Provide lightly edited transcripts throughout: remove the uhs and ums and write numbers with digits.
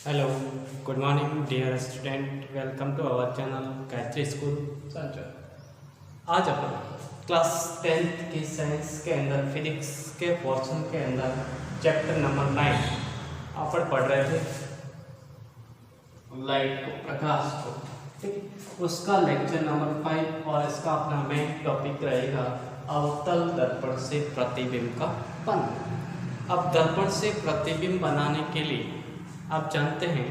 Hello, good morning dear student. Welcome to our channel Gayatri school centre. आज अपन class 10th की science के अंदर physics के पोर्शन के अंदर चैप्टर नंबर 9 अपन पढ़ रहे थे लाइट को, प्रकाश को। ठीक, उसका लेक्चर नंबर 5 और इसका अपना मेन टॉपिक रहेगा अवतल दर्पण से प्रतिबिंब का बनना। अब दर्पण से प्रतिबिंब बनाने के लिए आप जानते हैं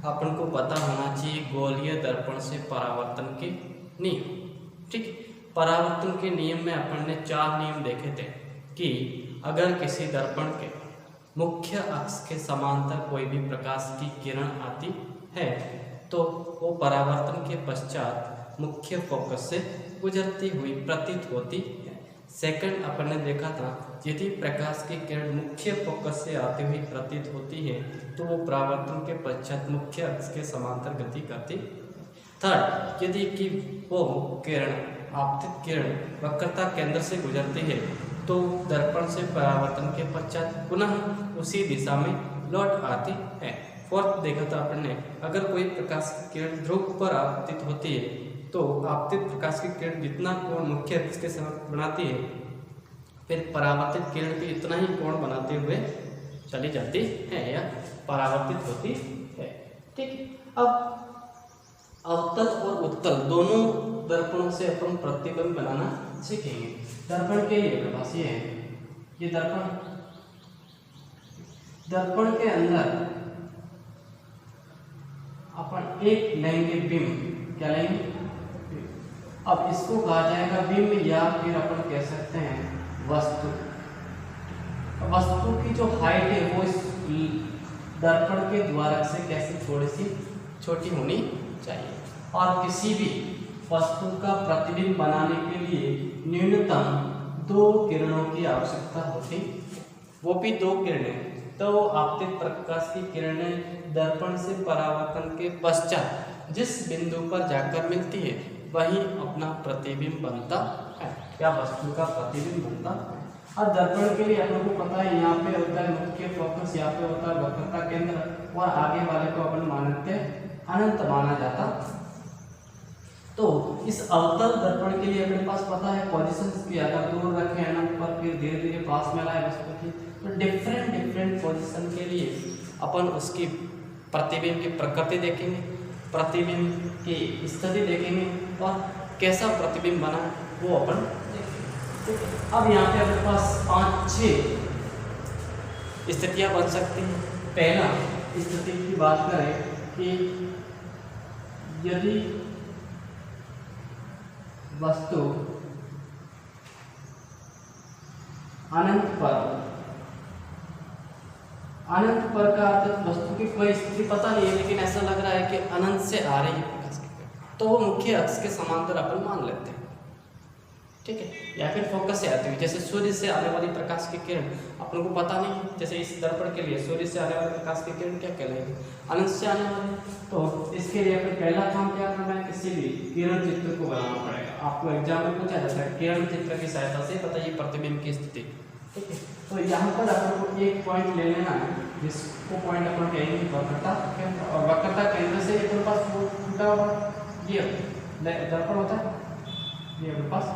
अपन को पता होना चाहिए गोलीय दर्पण से परावर्तन के नियम। ठीक, परावर्तन के नियम में अपन ने 4 नियम देखे थे कि अगर किसी दर्पण के मुख्य अक्ष के समांतर कोई भी प्रकाश की किरण आती है तो वो परावर्तन के पश्चात मुख्य फोकस से गुजरती हुई प्रतीत होती है। सेकंड अपन ने देखा था यदि प्रकाश की किरण मुख्य फोकस से आती हुई प्रतीत होती है तो वो परावर्तन के पश्चात मुख्य अक्ष के समांतर गति करती। थर्ड, यदि कि वो किरण आपतित किरण वक्रता केंद्र से गुजरती है तो दर्पण से परावर्तन के पश्चात पुनः उसी दिशा में लौट आती है। फोर्थ देखा था अपन ने अगर कोई प्रकाश की किरण ध्रुव पर आपतित होती है तो आपतित प्रकाश की किरण जितना कोण मुख्य अक्ष के साथ बनाती है फिर परावर्तित किरण भी इतना ही कोण बनाते हुए चली जाती है या परावर्तित होती है। ठीक, अब अवतल और उत्तल दोनों दर्पणों से अपन प्रतिबिंब बनाना सीखेंगे। दर्पण के लिए अपने पास ये है, ये दर्पण के अंदर अपन एक लेंगे बिंब। क्या लेंगे? अब इसको कहा जाएगा बिंब या फिर अपन कह सकते हैं वस्तु। वस्तु की जो हाइट है वो इस दर्पण के द्वारक से कैसे थोड़ी सी छोटी होनी चाहिए और किसी भी वस्तु का प्रतिबिंब बनाने के लिए न्यूनतम 2 किरणों की आवश्यकता होती, वो भी 2 किरणें। तो आपतित प्रकाश की किरणें दर्पण से परावर्तन के पश्चात जिस बिंदु पर जाकर मिलती है वही अपना प्रतिबिंब बनता है या वस्तु का प्रतिबिंब बनता है। और दर्पण के लिए अपन को पता है यहाँ पे होता है मुख्य फोकस, यहाँ पे होता है वक्रता केंद्र और आगे वाले को अपन मानते अनंत माना जाता। तो इस अवतल दर्पण के लिए अपने पास पता है पोजीशंस भी अगर दूर रखें अनंत पर फिर धीरे धीरे पास में लाए वस्तु की, तो डिफरेंट पोजीशन के लिए अपन उसकी प्रतिबिंब की प्रकृति देखेंगे, प्रतिबिंब की स्थिति देखेंगे और कैसा प्रतिबिंब बना वो अपन देखेंगे। अब यहाँ पे अपने पास 5-6 स्थितियां बन सकती हैं। पहला स्थिति की बात करें कि यदि वस्तु अनंत पर का अर्थ वस्तु की कोई स्थिति पता नहीं है लेकिन ऐसा लग रहा है कि अनंत से आ रही है प्रकाश की किरण, तो वो मुख्य अक्ष के समांतर अपन मान लेते हैं। ठीक है, या फिर फोकस से आती हुई, जैसे सूर्य से आने वाली प्रकाश की किरण अपन को पता नहीं है। जैसे इस दर्पण के लिए सूर्य से आने वाली प्रकाश की किरण क्या कहलाएगी? अनंत से आने वाली। तो इसके लिए अपन पहला काम क्या करना है, किसी भी किरण चित्र को बनाना पड़ेगा। आपको एग्जाम में पूछा जाता है किरण चित्र की सहायता से बताइए प्रतिबिंब की स्थिति। ठीक है, तो यहाँ पर अपन को एक पॉइंट ले लेना है जिसको पॉइंट अपन कहेंगे वक्रता केंद्र, और वक्रता केंद्र से अपने पास टूटा हुआ ये दर्पण होता है, ये अपने पास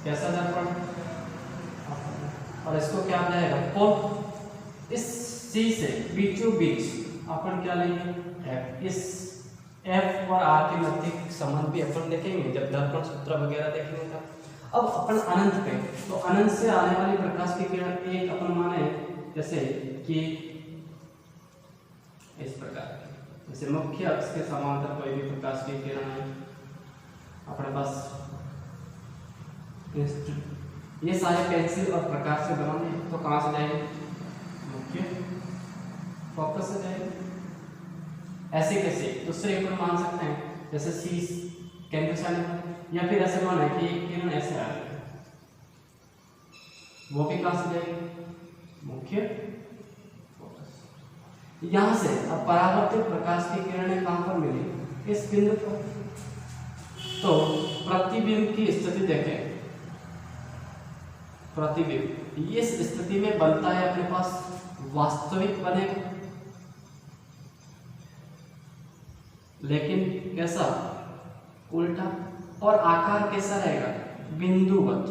कैसा दर्पण, और इसको क्या आ जाएगा कोण। इस C से बीचों बीच अपन क्या लेंगे F। इस F और R के मध्य संबंध भी अपन देखेंगे जब दर्पण सूत्र वगैरह देखेंगे तब। अब अपन अनंत पे, तो अनंत से आने वाली प्रकाश की किरण एक अपन माने जैसे कि इस प्रकार, जैसे मुख्य अक्ष के समांतर कोई भी प्रकाश की किरण है अपने पास। ये सारे पेंसिल और प्रकाश से बनाने तो कहाँ से जाएंगे? मुख्य फोकस से जाएंगे। ऐसे कैसे दूसरे अपन मान सकते हैं जैसे C केंद्र से आने वाले, या फिर ऐसे माना कि एक किरण ऐसे आ रही है, वो भी कहाँ से जाएगी? मुख्य फोकस। यहाँ से अब परावर्तित प्रकाश की किरणें कहाँ पर मिली? इस बिंदु पर। तो प्रतिबिंब की स्थिति देखें, प्रतिबिंब इस स्थिति में बनता है अपने पास वास्तविक बनेगा, लेकिन कैसा, उल्टा। और आकार कैसा रहेगा, बिंदुवत,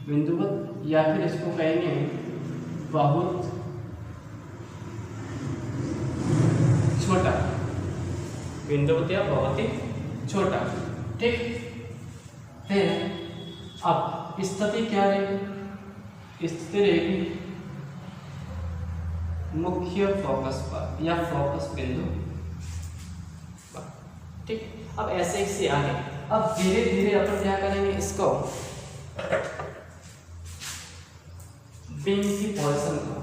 बिंदुवत, या फिर इसको कहेंगे बहुत छोटा, बिंदुवत या बहुत ही छोटा। ठीक, फिर अब स्थिति क्या रहेगी, स्थिति रहेगी मुख्य फोकस पर या फोकस बिंदु पर। ठीक, अब ऐसे ही से आगे, अब धीरे धीरे अपन क्या करेंगे, इसको बीम की पोजीशन को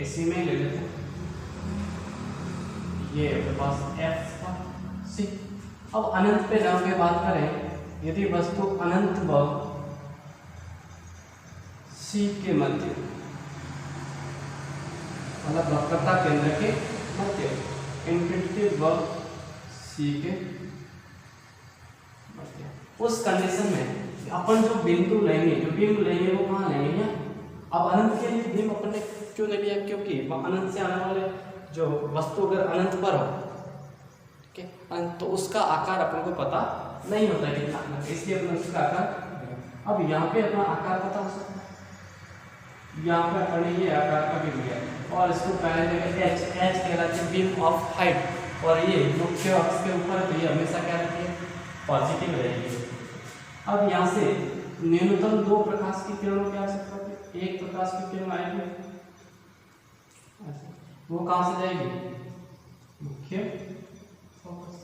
इसी में ले लेते हैं, ये अपने पास एफ का सी। अब अनंत पे जहाँ पे बात करें, यदि वस्तु अनंत व सी के मध्य, मतलब वक्रता केंद्र के मध्य, इनफिनिटी व सी के मध्य, उस कंडीशन में अपन जो बिंदु लेंगे, जो बिंदु लेंगे वो कहाँ लेंगे। अब अनंत के लिए बिंदु अपन ने क्यों नहीं लिया, क्योंकि अनंत से आने वाले जो वस्तु अगर अनंत पर हो, ठीक है, तो उसका आकार अपन को पता नहीं होता है कितना, इसलिए अपन उसका आकार, अब यहाँ पे अपना आकार पता हो सकता है, यहाँ पे अपन ये आकार का भी लिया और इसको पहले जगह एच कहलाती है बीम ऑफ हाइट, और ये मुख्य अक्ष के ऊपर, तो ये हमेशा क्या रहती है, पॉजिटिव रहेगी। अब यहाँ से न्यूनतम 2 प्रकाश की किरणों की आवश्यकता होती है, एक प्रकाश की किरण आएगी, वो कहाँ से जाएगी, मुख्य फोकस।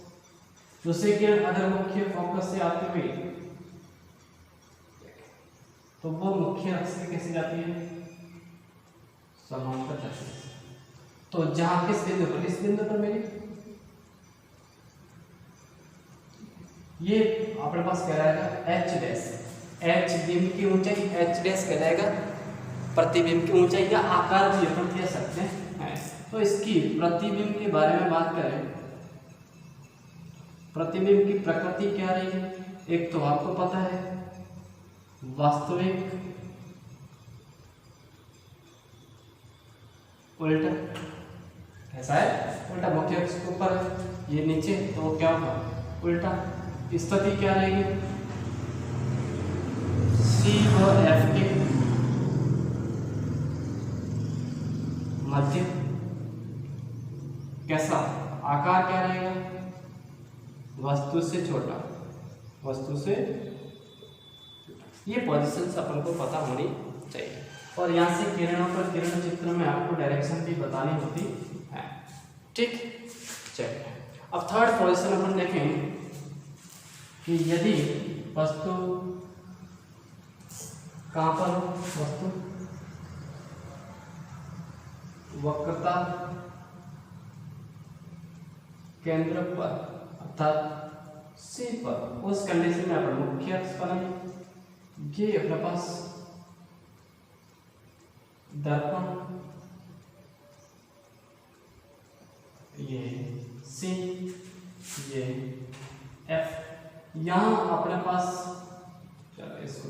दूसरी किरण अगर मुख्य फोकस से आती हुई, तो वो मुख्य अक्ष से कैसे जाती है, समांतर जाती है। तो जहां किस बिंदु पर, इस बिंदु पर मेरी ये अपने पास कहलाएगा एच डैश, एच बिंब की ऊंचाई एच डैश कहलाएगा प्रतिबिंब की ऊंचाई, या आकार भी अपन कह सकते हैं। तो इसकी प्रतिबिंब के बारे में बात करें, प्रतिबिंब की प्रकृति क्या रहेगी, एक तो आपको पता है वास्तविक, उल्टा, ऐसा है उल्टा, मुख्य अक्ष के ऊपर है, ये नीचे, तो क्या होगा, उल्टा। स्थिति क्या रहेगी, सी और एफ के मध्य, कैसा आकार क्या रहेगा, वस्तु से छोटा, वस्तु से, ये पोजीशंस अपन को पता होनी चाहिए। और यहाँ से किरणों पर किरण चित्र में आपको डायरेक्शन भी बतानी होती है। ठीक, चलिए अब थर्ड पोजीशन अपन देखें कि यदि वस्तु कहाँ पर हो, वस्तु वक्रता केंद्र पर अर्थात सी पर, उस कंडीशन में अपन मुख्य अक्ष बनाएंगे, ये अपने पास दर्पण, ये सी, ये एफ, यहां अपने पास, चलो इसको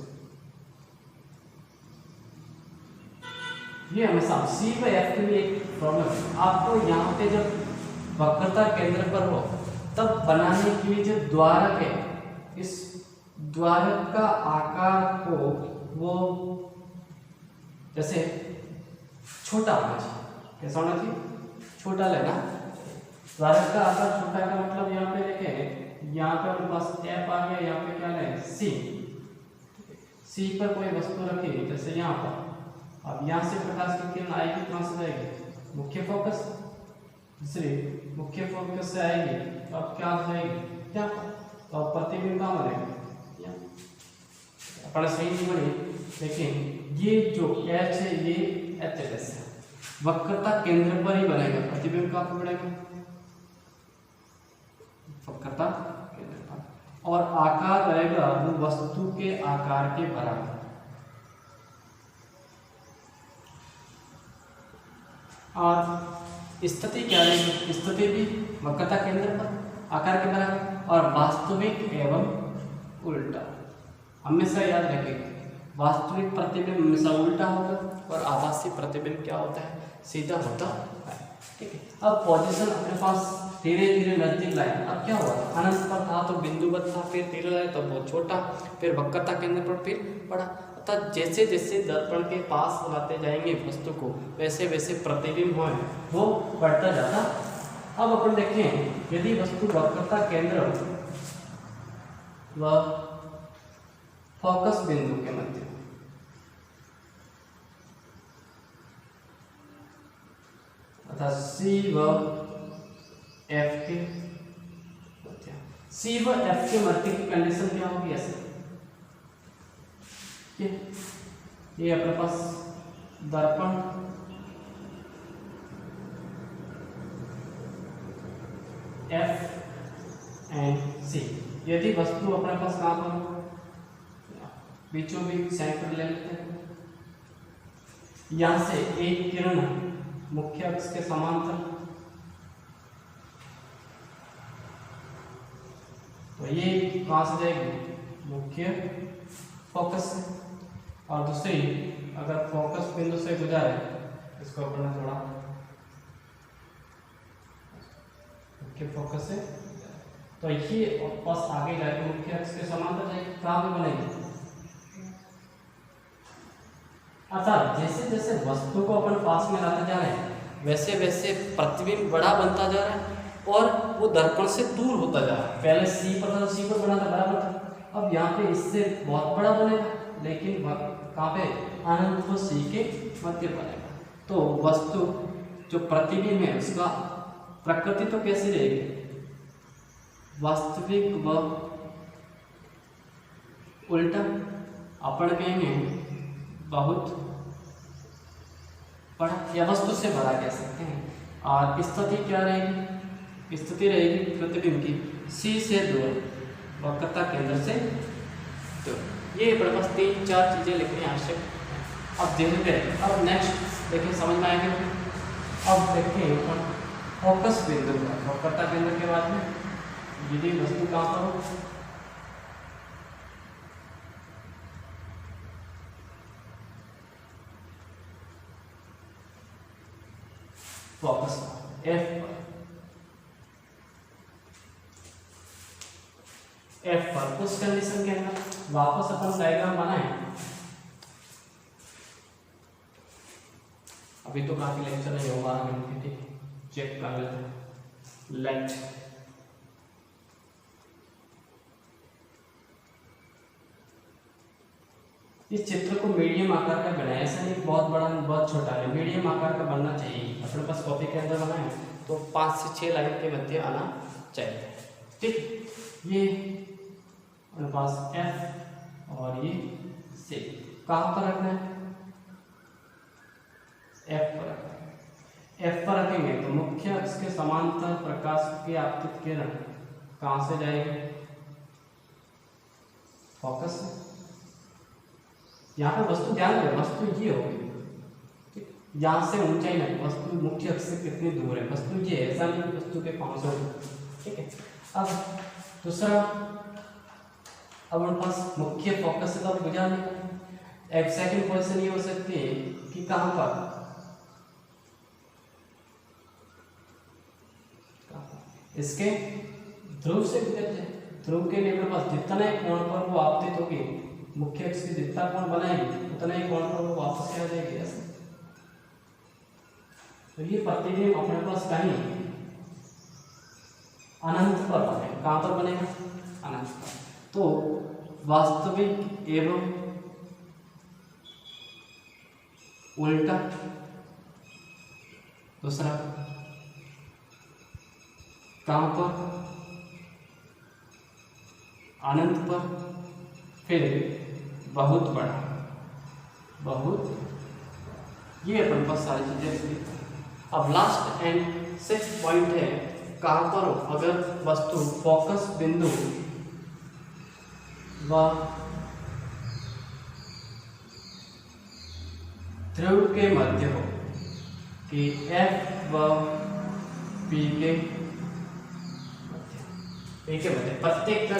ये हमेशा सी व एफ के लिए एक प्रॉब्लम है, आपको यहाँ पे जब वक्रता केंद्र पर हो तब बनाने के लिए जो द्वारक है, इस द्वारक का आकार को वो जैसे छोटा होना चाहिए, कैसा होना चाहिए, छोटा लेना। द्वारक का आकार छोटा का मतलब यहाँ पे देखें, यहाँ पे अपने पास एफ आ गया, यहाँ पे क्या है सी, सी पर कोई वस्तु रखी जैसे यहाँ पर, अब यहाँ से प्रकाश की किरण आएगी, कहाँ से जाएगी, मुख्य फोकस, दूसरी मुख्य फोकस से आएगी, तो अब क्या जाएगी, क्या, तो अब प्रतिबिंब कहाँ बनेगा, अपन सही नहीं बनी, लेकिन ये जो एच है ये एच एस है, वक्रता केंद्र पर ही बनेगा, प्रतिबिंब कहाँ पर बनेगा, वक्रता केंद्र पर, और आकार रहेगा वो वस्तु के आकार के बराबर। और स्थिति क्या रहेगी, स्थिति भी वक्रता केंद्र पर आकार के बराबर। और वास्तविक एवं उल्टा। हमेशा याद रखिए, वास्तविक प्रतिबिंब हमेशा उल्टा होगा और आभासी प्रतिबिंब क्या होता है, सीधा होता है। ठीक है, अब पोजीशन अपने पास धीरे धीरे नजदीक लाए। अब क्या हुआ, अनंत पर था तो बिंदुवत था, फिर धीरे लाए तो बहुत छोटा, फिर वक्रता केंद्र पर फिर बड़ा। अर्थात जैसे जैसे दर्पण के पास लाते जाएंगे वस्तु को, वैसे वैसे प्रतिबिंब हो वो बढ़ता जाता। अब अपन देखें, यदि वस्तु वक्रता केंद्र व फोकस बिंदु के मध्य अर्थात सी व एफ के मध्य, सी व एफ के मध्य की कंडीशन क्या होगी, ऐसे ये अपने पास दर्पण एफ एंड सी, यदि वस्तु अपने पास कहाँ पर बीचों बीच सेंटर ले लेते हैं, यहां से एक किरण मुख्य अक्ष के समांतर, तो ये कहां से जाएगी, मुख्य फोकस से, और दूसरी अगर फोकस बिंदु से गुजरे, इसको अपना थोड़ा मुख्य फोकस से, तो ये बस आगे जाके मुख्य अक्ष के समांतर जाएगी, कहां पे बनेगी। अर्थात जैसे जैसे वस्तु को अपन पास में लाते जा रहे हैं, वैसे वैसे प्रतिबिंब बड़ा बनता जा रहा है और वो दर्पण से दूर होता जा रहा है। पहले सी पर था तो सी पर बना था, बराबर था, अब यहाँ पे इससे बहुत बड़ा बनेगा, लेकिन कहाँ पे, अनंत व सी के मध्य बनेगा। तो वस्तु जो प्रतिबिंब है उसका प्रकृति तो कैसी रहेगी, वास्तविक व उल्टा। अपन कहेंगे बहुत बड़ा या वस्तु से बड़ा कह सकते हैं। और स्थिति क्या रहेगी, स्थिति रहेगी प्रतिबिंब की सी से दूर, वक्रता केंद्र से दूर। ये बड़े बस 3-4 चीजें लिखनी आवश्यक है। अब धीरे धीरे अब नेक्स्ट देखिए, समझ में आएंगे। अब देखिए फोकस बिंदु का, वक्रता केंद्र के बाद में यदि वस्तु कहाँ पर हो, फोकस एफ पर उस कंडीशन के अंदर वापस अपन डायग्राम बनाए। अभी तो काफी लेक्चर नहीं हो 12 मिनट की, ठीक है, चेक कर लेते हैं। लेट इस चित्र को मीडियम आकार का बनाए, ऐसा नहीं बहुत बड़ा बहुत छोटा है, मीडियम आकार का बनना चाहिए। अपने पास कॉपी के अंदर बनाए तो 5 से 6 लाइन के मध्य आना चाहिए। ठीक, ये अपने पास एफ और ये सी कहाँ पर रखना है, एफ पर रखना है। एफ पर रखेंगे तो मुख्य अक्ष के समांतर प्रकाश की आपतित किरण कहाँ से जाएगी, फोकस से। यहाँ पे वस्तु ध्यान रहे, वस्तु ये होगी, यहाँ से ऊंचाई नहीं, वस्तु मुख्य अक्ष से कितनी दूर है, वस्तु ये है, ऐसा नहीं वस्तु के 500। ठीक है, अब दूसरा, अब हमारे पास मुख्य फोकस से तो अब बुझा नहीं। एक सेकंड पोजीशन ये हो सकती है कि कहाँ पर, इसके ध्रुव से गुजर जाए। ध्रुव के लिए पास जितना ही कोण पर वो आपतित होगी, मुख्य अक्ष की जितना कोण बनाएगी उतना ही कोण पर वो वापस आ जाएगी ऐसे। तो ये प्रतिबिंब अपने पास कहीं अनंत पर बनेगा। कहां पर बनेगा, अनंत पर। तो वास्तविक एवं उल्टा, दूसरा कहां पर, अनंत पर, फिर बहुत बड़ा, बहुत, ये अपन पास सारी चीजें। अब लास्ट एंड 6th पॉइंट है, कहां पर हो, अगर वस्तु फोकस बिंदु व ध्रुव के मध्य हो, कि F व P के मध्य। ठीक है बेटे, प्रत्येक का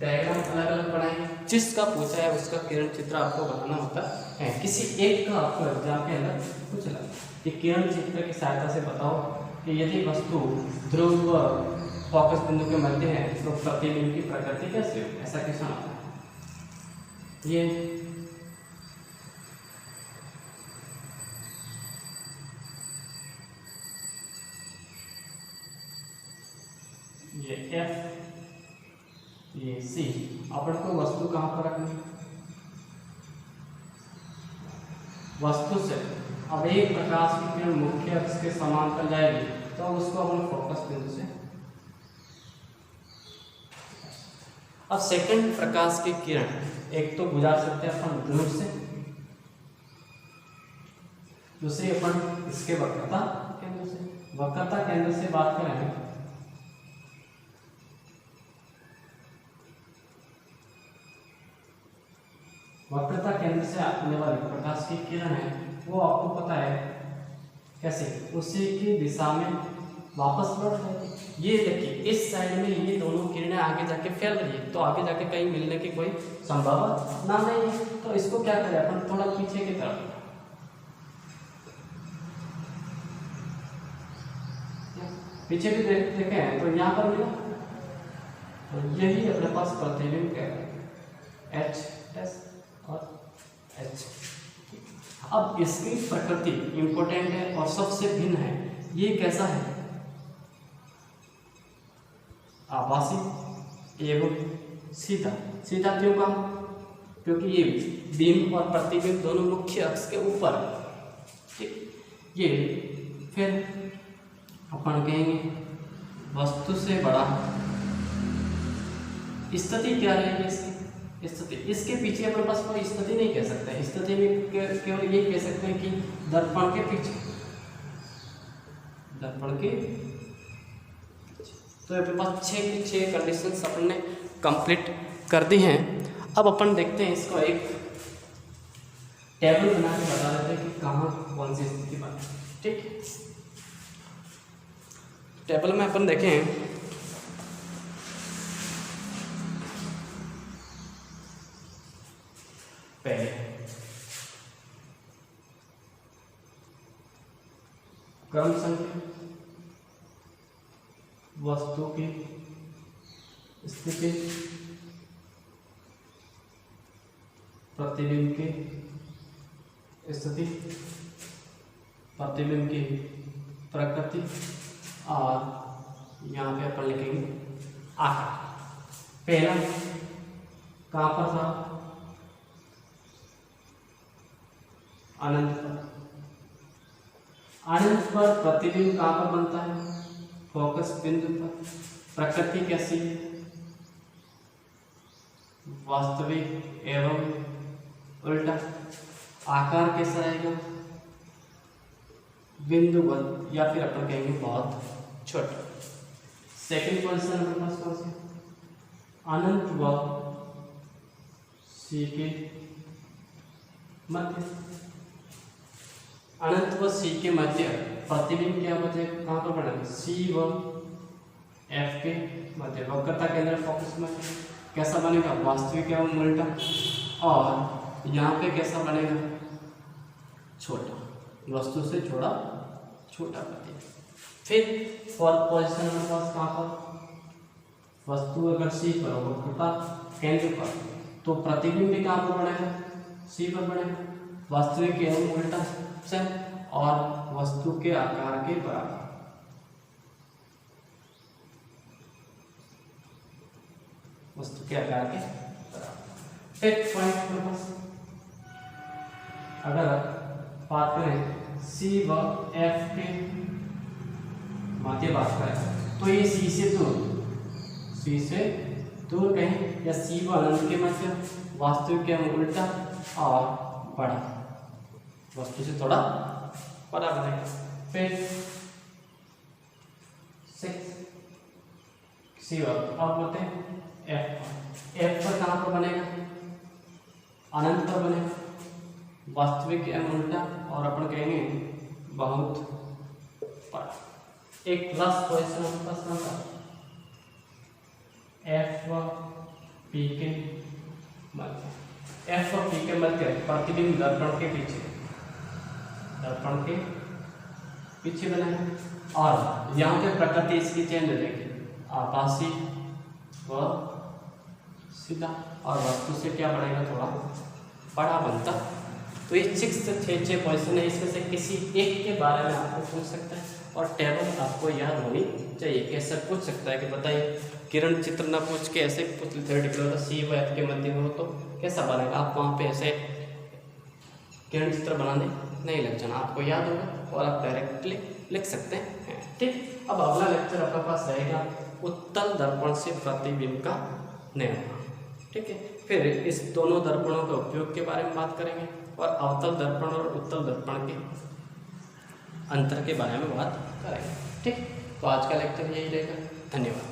डायग्राम अलग अलग बनाएंगे। जिसका पूछा है उसका किरण चित्र आपको बनाना होता है। किसी एक का आपको एग्जाम के अंदर पूछना कि किरण चित्र की सहायता से बताओ कि यदि वस्तु ध्रुव व फोकस बिंदु के मध्य है तो प्रतिबिंब की प्रकृति कैसी हो, ऐसा क्वेश्चन आता है। ये F, ये C। अपन को वस्तु कहाँ पर रखनी, वस्तु से अब एक प्रकाश की किरण मुख्य अक्ष के समांतर जाएगी तो उसको अपन फोकस बिंदु से। अब सेकंड प्रकाश की किरण एक तो गुजार सकते हैं अपन ध्रुव से, दूसरी अपन इसके वक्रता केंद्र से। वक्रता केंद्र से बात करें वक्रता केंद्र से आने वाली प्रकाश की किरण है वो आपको पता है कैसे, उसी की दिशा में वापस लौट जाएगी। ये देखिए इस साइड में ये दोनों किरणें आगे जाके फैल रही है तो आगे जाके कहीं मिलने की कोई संभावना नहीं है। तो इसको क्या करें अपन, थोड़ा पीछे की तरफ पीछे भी देखे हैं तो यहाँ पर मिला, तो यही अपने पास प्रतिबिंब क्या है, HS और H। अब इसकी प्रकृति इंपॉर्टेंट है और सबसे भिन्न है। ये कैसा है, आभासी एवं सीधा। सीधा क्यों कहा, क्योंकि ये बिंब और प्रतिबिंब दोनों मुख्य अक्ष के ऊपर, ठीक। ये फिर अपन कहेंगे वस्तु से बड़ा। स्थिति क्या रहेगी इसकी, स्थिति इसके पीछे अपने पास कोई स्थिति नहीं कह सकते। स्थिति में केवल ये कह सकते हैं कि दर्पण के पीछे, दर्पण के। तो अपने पास 6 की 6 कंडीशंस अपन ने कंप्लीट कर दी हैं। अब अपन देखते हैं इसको एक टेबल बना के बता देते हैं कि कहाँ कौन सी स्थिति बनी, ठीक। टेबल में अपन देखें पहले क्रम संख्या, वस्तु की स्थिति, प्रतिबिंब की स्थिति, प्रतिबिंब की प्रकृति और यहाँ पे अपन लिखेंगे आकार। पहला कहाँ पर था, अनंत पर। अनंत पर प्रतिबिंब कहाँ पर बनता है, फोकस बिंदु पर। प्रकृति कैसी है, वास्तविक एवं उल्टा। आकार कैसा रहेगा, बिंदुवत या फिर अपन कहेंगे बहुत छोटा। सेकंड क्वेश्चन हमारे पास कौन सा, अनंत व सी के मध्य। अनंत व सी के मध्य प्रतिबिंब क्या बचे, कहाँ पर बनेगा, सी व एफ के मध्य। वक्रता केंद्र फोकस में कैसा बनेगा, वास्तविक एवं उल्टा। और यहाँ पे कैसा बनेगा, छोटा, वस्तु से छोटा प्रतिबिंब। फिर फोर्थ पोजीशन हमारे पास कहाँ पर, वस्तु अगर सी पर हो, वक्रता केंद्र पर, तो प्रतिबिंब भी कहाँ पर बनेगा, सी पर बनेगा, वास्तविक एवं उल्टा से और वस्तु के आकार के बराबर। वस्तु के आकार के बराबर। फिर पॉइंट अगर बात करें सी व एफ के मध्य बात करें तो ये सी से दूर कहीं, या सी व अनंत के मध्य, वास्तविक एवं उल्टा और बड़ा, वस्तु से थोड़ा बड़ा बनेगा। फिर 6 सी और बोलते हैं एफ पर कहाँ पर बनेगा, अनंत पर बनेगा, वास्तविक एवं उल्टा और अपन कहेंगे बहुत बड़ा। एक लास्ट क्वेश्चन हमारे पास कौन सा, एफ पी के मध्य प्रतिबिंब दर्पण के पीछे बनाए और यहाँ पे प्रकृति इसकी चेंज रहेगी, आभासी व सीधा, और वस्तु से क्या बढ़ेगा, थोड़ा बड़ा बनता। तो ये 6 क्वेश्चन है, इसमें से किसी एक के बारे में आपको पूछ सकता है और टेबल आपको याद होनी चाहिए। कैसे पूछ सकता है कि बताइए, किरण चित्र ना पूछ के ऐसे पूछ थ्योरेटिकल सी व एफ के मध्य हो तो कैसा बनेगा, आप वहाँ पे ऐसे किरण चित्र बनाने नहीं लग जाना, आपको याद होगा और आप डायरेक्टली लिख सकते हैं। ठीक, अब अगला लेक्चर आपके पास रहेगा उत्तल दर्पण से प्रतिबिंब का निर्माण। ठीक है, फिर इस दोनों दर्पणों के उपयोग के बारे में बात करेंगे और अवतल दर्पण और उत्तल दर्पण के अंतर के बारे में बात करेंगे। ठीक, तो आज का लेक्चर यही रहेगा। धन्यवाद।